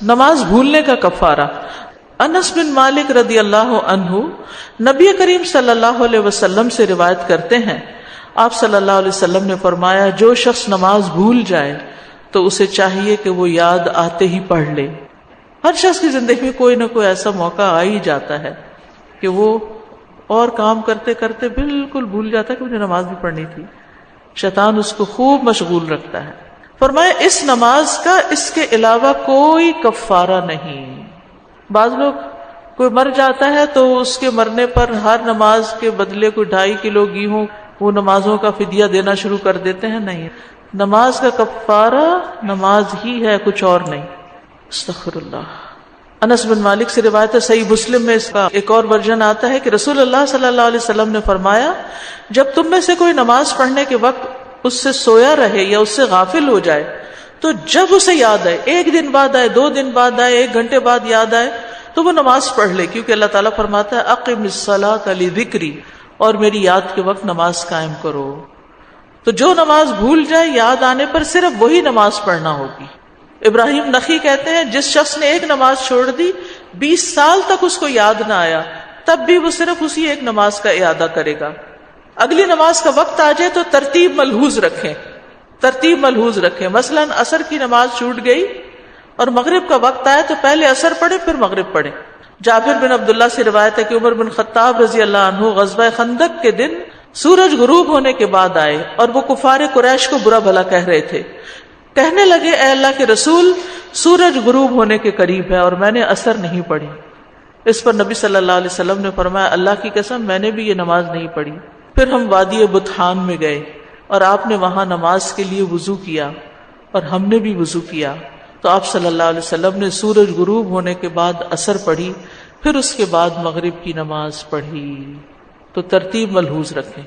نماز بھولنے کا کفارہ۔ انس بن مالک رضی اللہ عنہ نبی کریم صلی اللہ علیہ وسلم سے روایت کرتے ہیں، آپ صلی اللہ علیہ وسلم نے فرمایا، جو شخص نماز بھول جائے تو اسے چاہیے کہ وہ یاد آتے ہی پڑھ لے۔ ہر شخص کی زندگی میں کوئی نہ کوئی ایسا موقع آ ہی جاتا ہے کہ وہ اور کام کرتے کرتے بالکل بھول جاتا ہے کہ مجھے نماز بھی پڑھنی تھی۔ شیطان اس کو خوب مشغول رکھتا ہے۔ فرمایا اس نماز کا اس کے علاوہ کوئی کفارہ نہیں۔ بعض لوگ کوئی مر جاتا ہے تو اس کے مرنے پر ہر نماز کے بدلے کوئی 2.5 کلو گیہوں وہ نمازوں کا فدیہ دینا شروع کر دیتے ہیں۔ نہیں، نماز کا کفارہ نماز ہی ہے، کچھ اور نہیں۔ استغفر اللہ۔ انس بن مالک سے روایت ہے، صحیح مسلم میں اس کا ایک اور ورژن آتا ہے کہ رسول اللہ صلی اللہ علیہ وسلم نے فرمایا، جب تم میں سے کوئی نماز پڑھنے کے وقت اس سے سویا رہے یا اس سے غافل ہو جائے تو جب اسے یاد آئے، 1 دن بعد آئے، 2 دن بعد آئے، 1 گھنٹے بعد یاد آئے، تو وہ نماز پڑھ لے، کیونکہ اللہ تعالیٰ فرماتا ہے اقم الصلاۃ لذکری، اور میری یاد کے وقت نماز قائم کرو۔ تو جو نماز بھول جائے یاد آنے پر صرف وہی نماز پڑھنا ہوگی۔ ابراہیم نخی کہتے ہیں، جس شخص نے ایک نماز چھوڑ دی، 20 سال تک اس کو یاد نہ آیا، تب بھی وہ صرف اسی ایک نماز کا اعادہ کرے گا۔ اگلی نماز کا وقت آ جائے تو ترتیب ملحوظ رکھیں۔ مثلا عصر کی نماز چھوٹ گئی اور مغرب کا وقت آیا تو پہلے عصر پڑھے پھر مغرب پڑھے۔ جابر بن عبداللہ سے روایت ہے کہ عمر بن خطاب رضی اللہ عنہ غزوہ خندق کے دن سورج غروب ہونے کے بعد آئے اور وہ کفار قریش کو برا بھلا کہہ رہے تھے۔ کہنے لگے، اے اللہ کے رسول، سورج غروب ہونے کے قریب ہے اور میں نے عصر نہیں پڑھی۔ اس پر نبی صلی اللہ علیہ وسلم نے فرمایا، اللہ کی قسم میں نے بھی یہ نماز نہیں پڑھی۔ پھر ہم وادی بطحان میں گئے اور آپ نے وہاں نماز کے لیے وضو کیا اور ہم نے بھی وضو کیا، تو آپ صلی اللہ علیہ وسلم نے سورج غروب ہونے کے بعد عصر پڑھی، پھر اس کے بعد مغرب کی نماز پڑھی۔ تو ترتیب ملحوظ رکھیں۔